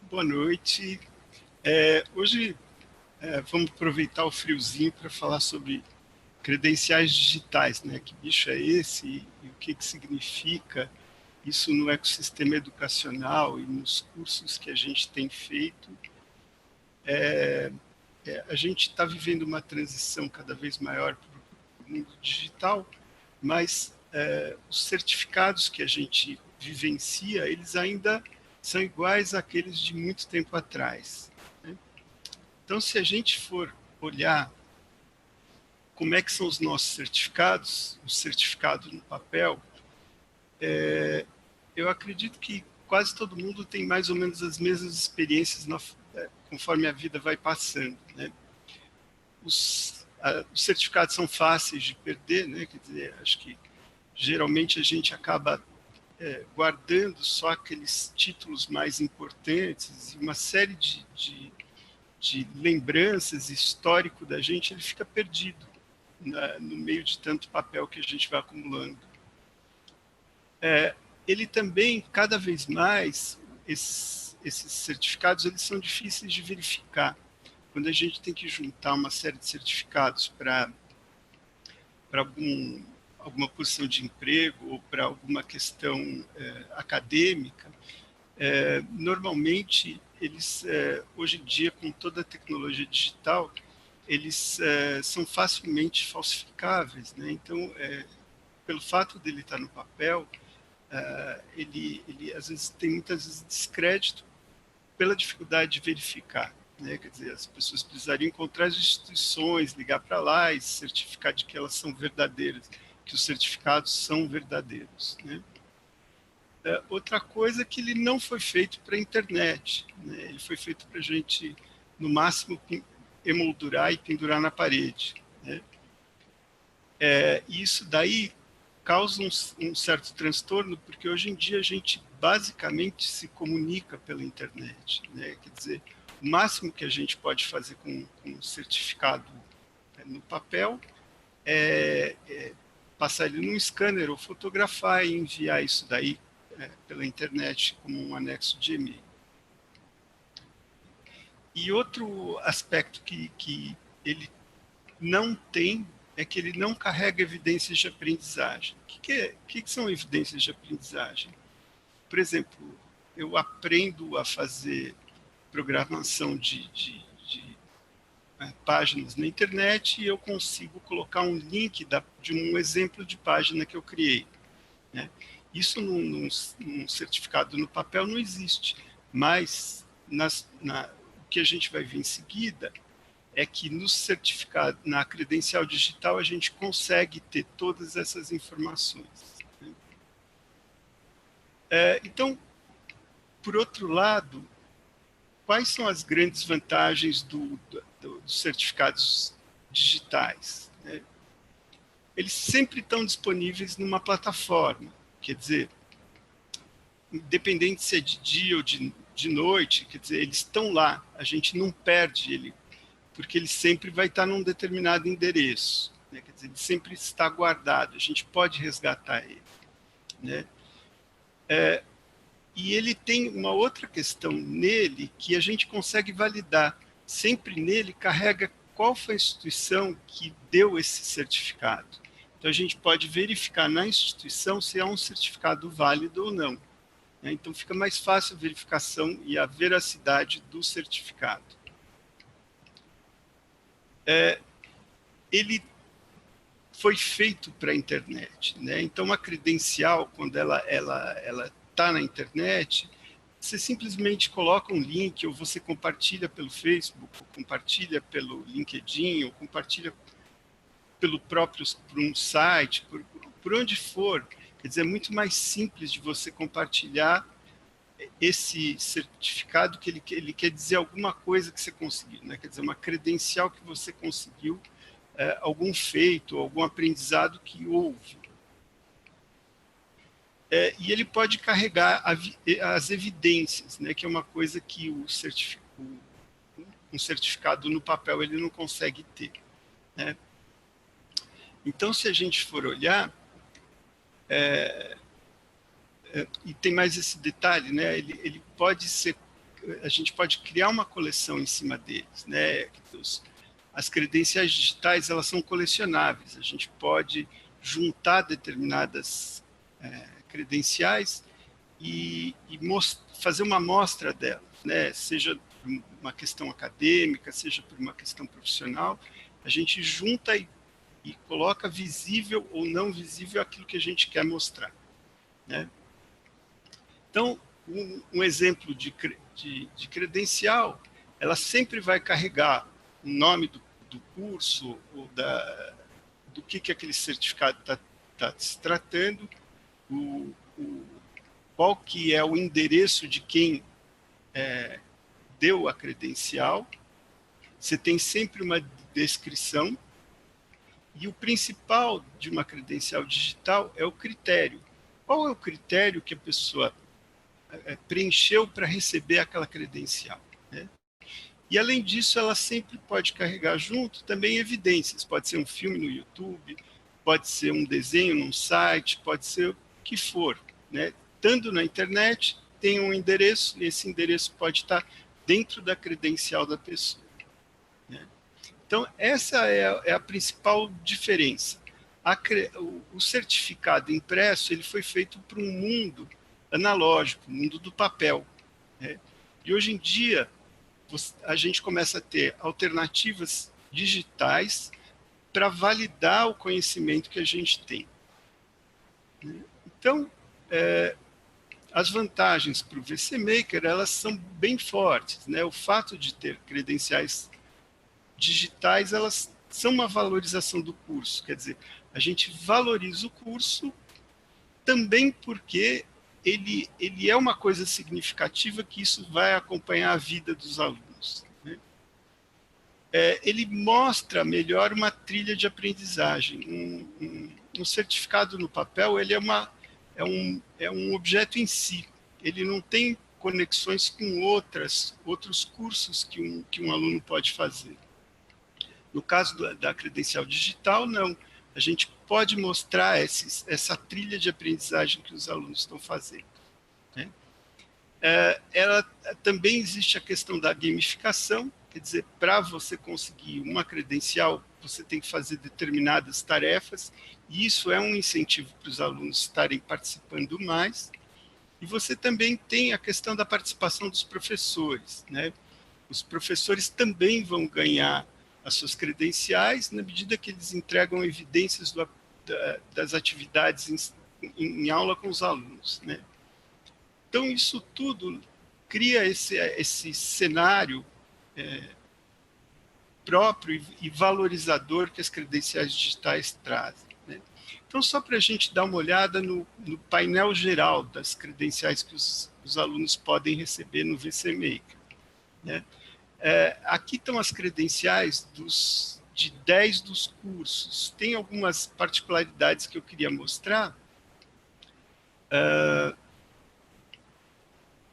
Boa noite. Hoje vamos aproveitar o friozinho para falar sobre credenciais digitais, né? Que bicho é esse e o que significa isso no ecossistema educacional e nos cursos que a gente tem feito. A gente está vivendo uma transição cada vez maior para o mundo digital, mas os certificados que a gente vivencia, eles ainda são iguais àqueles de muito tempo atrás, né? Então, se a gente for olhar como é que são os nossos certificados, o certificado no papel, eu acredito que quase todo mundo tem mais ou menos as mesmas experiências conforme a vida vai passando, né? Os certificados são fáceis de perder, né? Quer dizer, acho que geralmente a gente acaba guardando só aqueles títulos mais importantes e uma série de lembranças, histórico da gente, ele fica perdido no meio de tanto papel que a gente vai acumulando. Ele também, cada vez mais, esses certificados, eles são difíceis de verificar. Quando a gente tem que juntar uma série de certificados para alguma posição de emprego ou para alguma questão acadêmica, normalmente eles, hoje em dia, com toda a tecnologia digital, eles são facilmente falsificáveis, né? Então, pelo fato dele estar no papel, ele às vezes tem muitas vezes descrédito pela dificuldade de verificar, né? Quer dizer, as pessoas precisariam encontrar as instituições, ligar para lá e certificar de que elas são verdadeiras, que os certificados são verdadeiros, né? Outra coisa é que ele não foi feito para a internet, né? Ele foi feito para a gente, no máximo, emoldurar e pendurar na parede, né? E isso daí causa um certo transtorno, porque hoje em dia a gente basicamente se comunica pela internet, né? Quer dizer, o máximo que a gente pode fazer com um certificado no papel é passar ele num scanner ou fotografar e enviar isso daí pela internet como um anexo de e-mail. E outro aspecto que ele não tem é que ele não carrega evidências de aprendizagem. O que são evidências de aprendizagem? Por exemplo, eu aprendo a fazer programação de páginas na internet e eu consigo colocar um link de um exemplo de página que eu criei, né? Isso num certificado no papel não existe, mas o que a gente vai ver em seguida é que no certificado, na credencial digital, a gente consegue ter todas essas informações, né? Então, por outro lado, quais são as grandes vantagens dos certificados digitais, né? Eles sempre estão disponíveis numa plataforma, quer dizer, independente se é de dia ou de noite, quer dizer, eles estão lá, a gente não perde ele, porque ele sempre vai estar num determinado endereço, né? Quer dizer, ele sempre está guardado, a gente pode resgatar ele, né? E ele tem uma outra questão nele que a gente consegue validar. Sempre nele carrega qual foi a instituição que deu esse certificado. Então, a gente pode verificar na instituição se é um certificado válido ou não, né? Então, fica mais fácil a verificação e a veracidade do certificado. Ele foi feito para a internet, né? Então, uma credencial, quando ela está na internet, você simplesmente coloca um link, ou você compartilha pelo Facebook, ou compartilha pelo LinkedIn, ou compartilha por um site, por onde for. Quer dizer, é muito mais simples de você compartilhar esse certificado que ele quer dizer alguma coisa que você conseguiu, né? Quer dizer, uma credencial que você conseguiu, algum feito, algum aprendizado que houve. E ele pode carregar as evidências, né? Que é uma coisa que um certificado no papel ele não consegue ter, né? Então, se a gente for olhar, e tem mais esse detalhe, né? Ele pode ser a gente pode criar uma coleção em cima deles, né? As credenciais digitais, elas são colecionáveis, a gente pode juntar determinadas credenciais e fazer uma amostra delas, né? Seja por uma questão acadêmica, seja por uma questão profissional, a gente junta e coloca visível ou não visível aquilo que a gente quer mostrar, né? Então, um exemplo de credencial, ela sempre vai carregar o nome do curso, ou do que aquele certificado está se tratando, qual que é o endereço de quem deu a credencial. Você tem sempre uma descrição, e o principal de uma credencial digital é o critério. Qual é o critério que a pessoa preencheu para receber aquela credencial, né? E, além disso, ela sempre pode carregar junto também evidências. Pode ser um filme no YouTube, pode ser um desenho num site, pode ser o que for, né? Estando na internet, tem um endereço, e esse endereço pode estar dentro da credencial da pessoa, né? Então, essa é a principal diferença. O certificado impresso, ele foi feito para um mundo analógico, o mundo do papel, né? E hoje em dia, a gente começa a ter alternativas digitais para validar o conhecimento que a gente tem. Então, as vantagens para o VC Maker, elas são bem fortes, né? O fato de ter credenciais digitais, elas são uma valorização do curso. Quer dizer, a gente valoriza o curso também porque ele é uma coisa significativa, que isso vai acompanhar a vida dos alunos, né? Ele mostra melhor uma trilha de aprendizagem. Um certificado no papel, ele é um objeto em si. Ele não tem conexões com outros cursos que um aluno pode fazer. No caso da credencial digital, não. A gente pode mostrar essa trilha de aprendizagem que os alunos estão fazendo, né? Ela também existe a questão da gamificação, quer dizer, para você conseguir uma credencial, você tem que fazer determinadas tarefas, e isso é um incentivo para os alunos estarem participando mais. E você também tem a questão da participação dos professores, né? Os professores também vão ganhar as suas credenciais na medida que eles entregam evidências das atividades em aula com os alunos, né? Então, isso tudo cria esse cenário próprio e valorizador que as credenciais digitais trazem, né? Então, só para a gente dar uma olhada no painel geral das credenciais que os alunos podem receber no VC Maker, né? Aqui estão as credenciais de 10 dos cursos. Tem algumas particularidades que eu queria mostrar.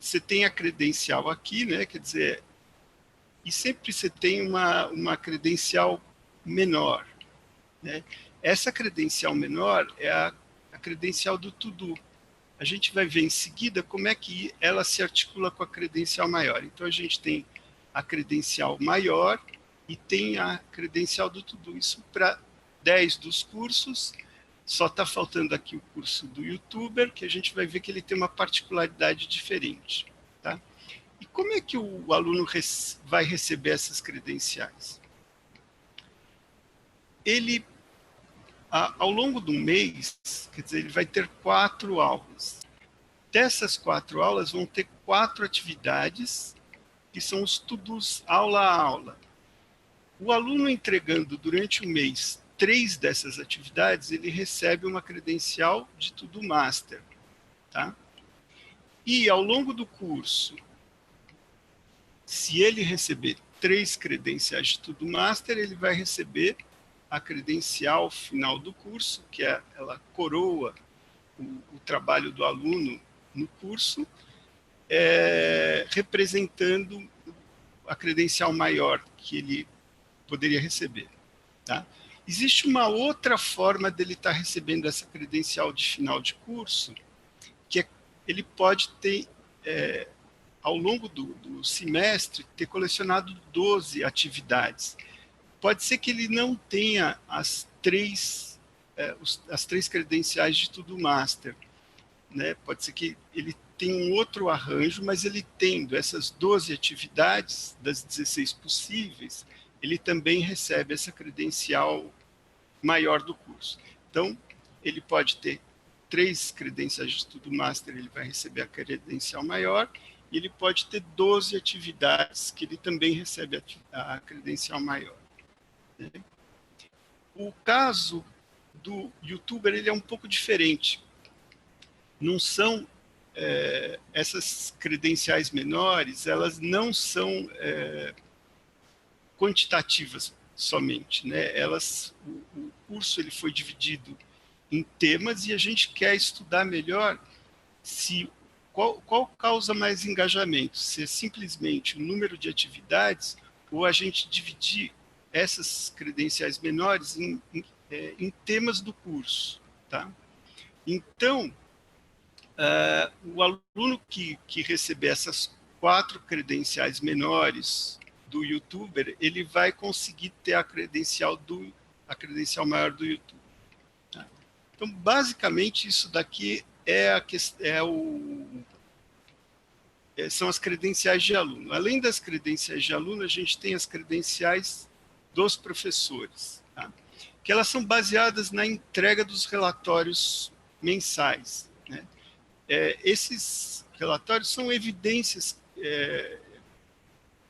Você tem a credencial aqui, né? Quer dizer, e sempre você tem uma credencial menor, né? Essa credencial menor é a credencial do To-Do. A gente vai ver em seguida como é que ela se articula com a credencial maior. Então, a gente tem a credencial maior e tem a credencial do To-Do. Isso para 10 dos cursos. Só está faltando aqui o curso do YouTuber, que a gente vai ver que ele tem uma particularidade diferente, tá? E como é que o aluno vai receber essas credenciais? Ele, ao longo do mês, quer dizer, ele vai ter 4 aulas. Dessas 4 aulas, vão ter 4 atividades, que são os To-Dos aula a aula. O aluno entregando durante o mês 3 dessas atividades, ele recebe uma credencial de To-Do Master, tá? E, ao longo do curso, se ele receber 3 credenciais de To-Do Master, ele vai receber a credencial final do curso, que ela coroa o trabalho do aluno no curso, representando a credencial maior que ele poderia receber, tá? Existe uma outra forma dele estar recebendo essa credencial de final de curso, que ele pode ter ao longo do semestre, ter colecionado 12 atividades. Pode ser que ele não tenha as três credenciais de Tudo Master, né? Pode ser que ele tenha um outro arranjo, mas ele tendo essas 12 atividades, das 16 possíveis, ele também recebe essa credencial maior do curso. Então, ele pode ter 3 credenciais de Tudo Master, ele vai receber a credencial maior, e ele pode ter 12 atividades, que ele também recebe a credencial maior. O caso do YouTuber, ele é um pouco diferente. Não são essas credenciais menores, elas não são quantitativas somente, né? O curso ele foi dividido em temas e a gente quer estudar melhor qual causa mais engajamento, se é simplesmente o número de atividades ou a gente dividir essas credenciais menores em temas do curso, tá? Então, o aluno que receber essas 4 credenciais menores do YouTuber, ele vai conseguir ter a credencial maior do YouTube. Tá? Então, basicamente, isso daqui são as credenciais de aluno. Além das credenciais de aluno, a gente tem as credenciais dos professores, tá? Que elas são baseadas na entrega dos relatórios mensais, né? Esses relatórios são evidências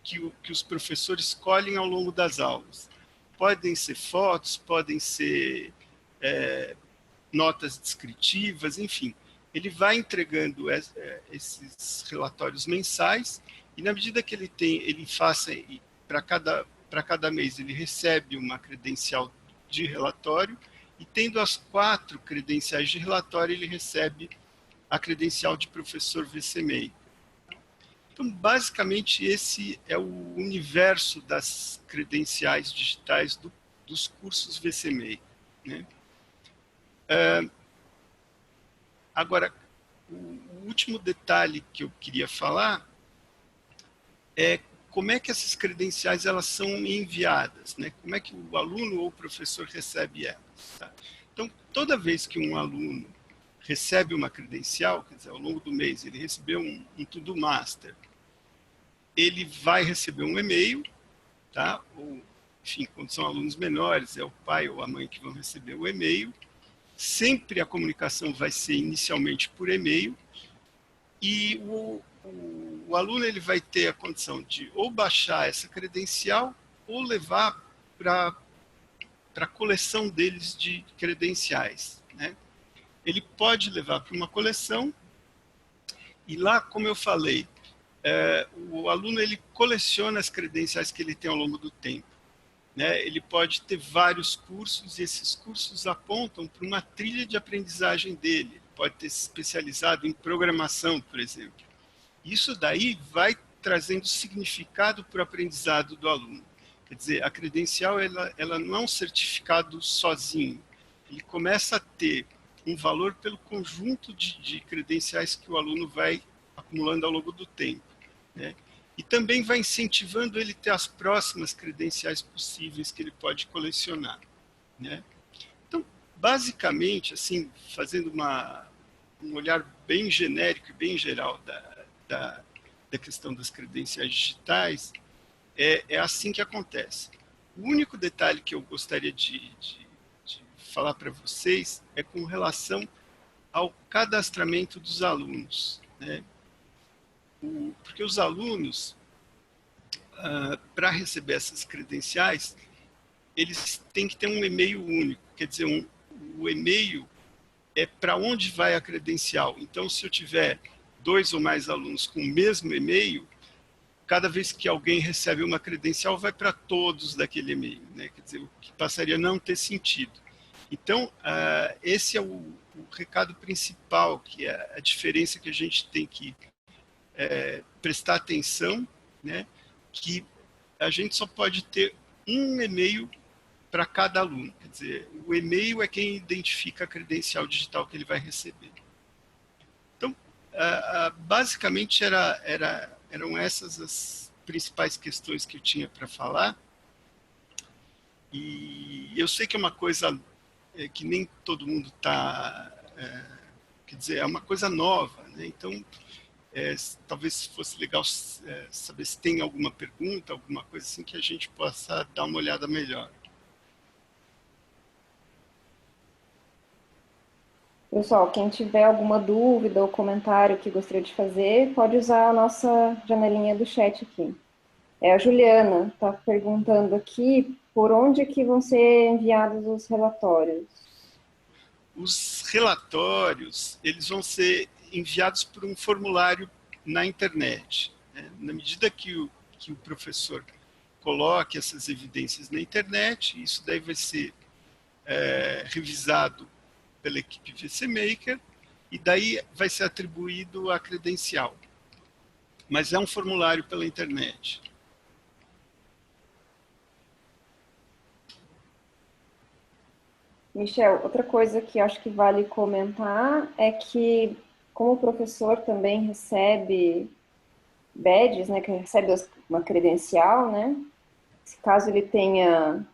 que os professores colhem ao longo das aulas. Podem ser fotos, podem ser notas descritivas, enfim. Ele vai entregando esses relatórios mensais e, na medida que ele faça, para cada mês, ele recebe uma credencial de relatório e, tendo as 4 credenciais de relatório, ele recebe a credencial de professor VCMEI. Então, basicamente, esse é o universo das credenciais digitais dos cursos VCMEI, né? Agora, o último detalhe que eu queria falar é como é que essas credenciais elas são enviadas, né? Como é que o aluno ou o professor recebe elas, tá? Então, toda vez que um aluno recebe uma credencial, quer dizer, ao longo do mês, ele recebeu um Tudo Master, ele vai receber um e-mail, tá? Ou, enfim, quando são alunos menores, é o pai ou a mãe que vão receber o e-mail. Sempre a comunicação vai ser inicialmente por e-mail e o aluno ele vai ter a condição de ou baixar essa credencial ou levar para a coleção deles de credenciais, né? Ele pode levar para uma coleção e lá, como eu falei, o aluno ele coleciona as credenciais que ele tem ao longo do tempo, né? Ele pode ter vários cursos e esses cursos apontam para uma trilha de aprendizagem dele. Ele pode ter se especializado em programação, por exemplo. Isso daí vai trazendo significado para o aprendizado do aluno. Quer dizer, a credencial ela não é um certificado sozinho. Ele começa a ter um valor pelo conjunto de credenciais que o aluno vai acumulando ao longo do tempo, né? E também vai incentivando ele a ter as próximas credenciais possíveis que ele pode colecionar, né? Então, basicamente, assim, fazendo um olhar bem genérico e bem geral da questão das credenciais digitais, é assim que acontece. O único detalhe que eu gostaria de falar para vocês é com relação ao cadastramento dos alunos, né? Porque os alunos, para receber essas credenciais, eles têm que ter um e-mail único, quer dizer, o e-mail é para onde vai a credencial. Então, se eu tiver 2 ou mais alunos com o mesmo e-mail, cada vez que alguém recebe uma credencial, vai para todos daquele e-mail, né? Quer dizer, o que passaria a não ter sentido. Então, esse é o recado principal, que é a diferença que a gente tem que prestar atenção, né? Que a gente só pode ter um e-mail para cada aluno. Quer dizer, o e-mail é quem identifica a credencial digital que ele vai receber. Então, basicamente era eram essas as principais questões que eu tinha para falar. E eu sei que é uma coisa que nem todo mundo está... quer dizer, é uma coisa nova, né? Então, talvez fosse legal saber se tem alguma pergunta, alguma coisa assim que a gente possa dar uma olhada melhor. Pessoal, quem tiver alguma dúvida ou comentário que gostaria de fazer, pode usar a nossa janelinha do chat aqui. A Juliana está perguntando aqui por onde que vão ser enviados os relatórios. Os relatórios, eles vão ser enviados por um formulário na internet, né? Na medida que o professor coloque essas evidências na internet, isso daí vai ser revisado pela equipe VC Maker e daí vai ser atribuído a credencial. Mas é um formulário pela internet. Michel, outra coisa que acho que vale comentar é que, como o professor também recebe badges, né, que recebe uma credencial, né, se caso ele tenha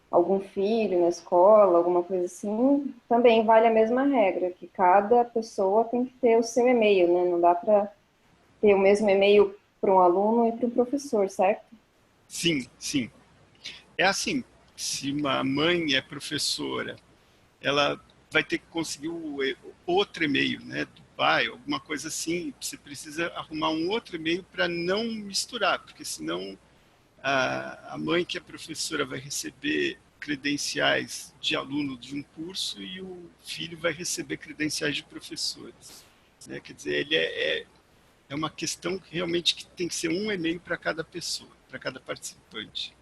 algum filho na escola, alguma coisa assim, também vale a mesma regra, que cada pessoa tem que ter o seu e-mail, né, não dá para ter o mesmo e-mail para um aluno e para um professor, certo? Sim, sim. É assim, se uma mãe é professora, ela vai ter que conseguir outro e-mail, né, do pai, alguma coisa assim. Você precisa arrumar um outro e-mail para não misturar, porque senão a mãe que é professora vai receber credenciais de aluno de um curso e o filho vai receber credenciais de professores, né? Quer dizer, ele é uma questão que realmente que tem que ser um e-mail para cada pessoa, para cada participante.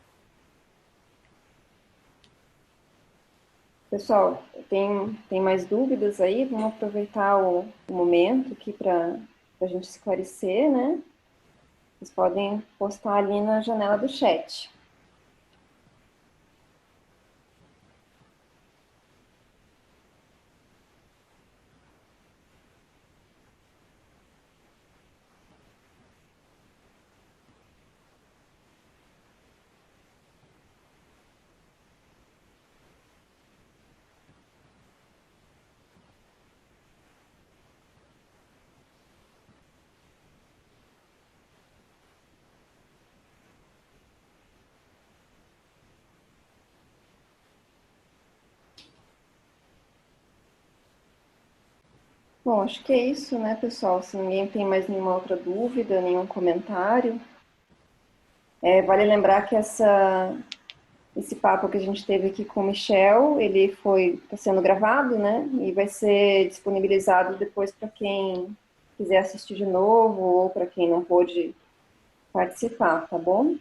Pessoal, tem mais dúvidas aí? Vamos aproveitar o momento aqui para a gente esclarecer, né? Vocês podem postar ali na janela do chat. Bom, acho que é isso, né, pessoal? Se ninguém tem mais nenhuma outra dúvida, nenhum comentário, vale lembrar que esse papo que a gente teve aqui com o Michel, ele está sendo gravado, né? E vai ser disponibilizado depois para quem quiser assistir de novo ou para quem não pôde participar, tá bom?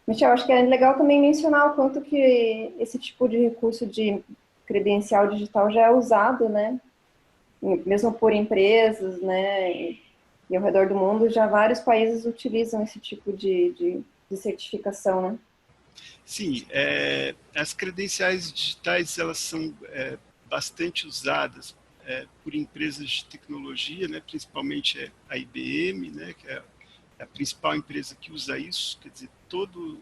Michel, acho que é legal também mencionar o quanto que esse tipo de recurso de credencial digital já é usado, né? Mesmo por empresas, né? E ao redor do mundo, já vários países utilizam esse tipo de certificação, né? Sim, as credenciais digitais elas são bastante usadas por empresas de tecnologia, né, principalmente a IBM, né, que é a principal empresa que usa isso. Quer dizer, todo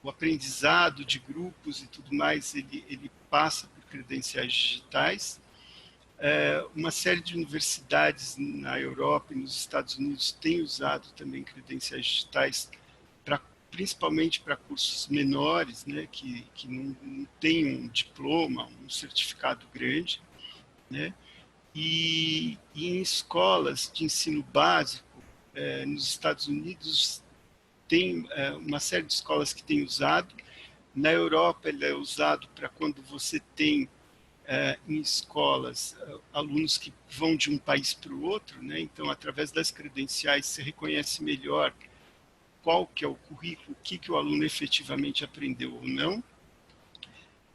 o aprendizado de grupos e tudo mais, ele passa por credenciais digitais. Uma série de universidades na Europa e nos Estados Unidos têm usado também credenciais digitais, principalmente para cursos menores, né, que não têm um diploma, um certificado grande, né, e em escolas de ensino básico, nos Estados Unidos, tem uma série de escolas que têm usado. Na Europa, ele é usado para quando você tem em escolas alunos que vão de um país para o outro, né? Então, através das credenciais, você reconhece melhor qual que é o currículo, o que o aluno efetivamente aprendeu ou não.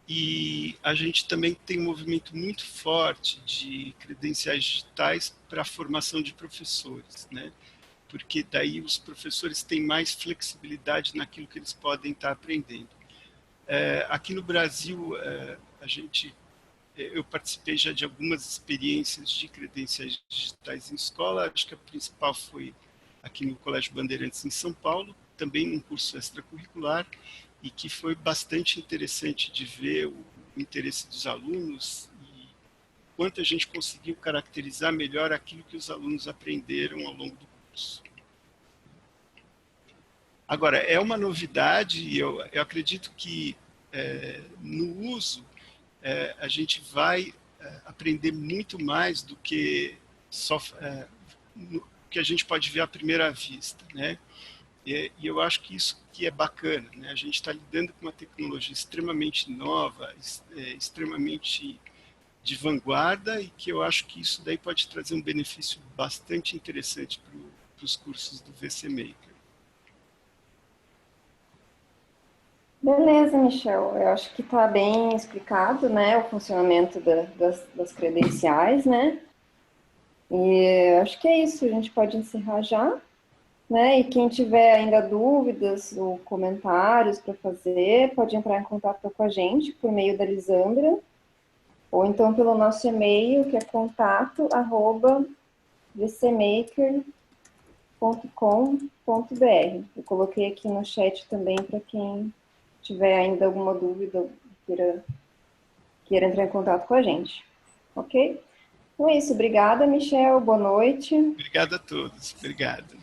E a gente também tem um movimento muito forte de credenciais digitais para a formação de professores, né? Porque daí os professores têm mais flexibilidade naquilo que eles podem estar aprendendo. Aqui no Brasil, a gente eu participei já de algumas experiências de credenciais digitais em escola. Acho que a principal foi aqui no Colégio Bandeirantes, em São Paulo, também num curso extracurricular, e que foi bastante interessante de ver o interesse dos alunos e quanto a gente conseguiu caracterizar melhor aquilo que os alunos aprenderam ao longo do curso. Agora, é uma novidade e eu acredito que no uso a gente vai aprender muito mais do que só que a gente pode ver à primeira vista, né? E eu acho que isso que é bacana, né? A gente está lidando com uma tecnologia extremamente nova, extremamente de vanguarda, e que eu acho que isso daí pode trazer um benefício bastante interessante para os cursos do VC Maker. Beleza, Michel. Eu acho que está bem explicado, né, o funcionamento das credenciais, né? E acho que é isso. A gente pode encerrar já, né? E quem tiver ainda dúvidas ou comentários para fazer, pode entrar em contato com a gente por meio da Lisandra, ou então pelo nosso e-mail, que é contato@vcmaker.com.br. Eu coloquei aqui no chat também para quem tiver ainda alguma dúvida, queira entrar em contato com a gente. Ok? Então é isso. Obrigada, Michel. Boa noite. Obrigado a todos. Obrigado.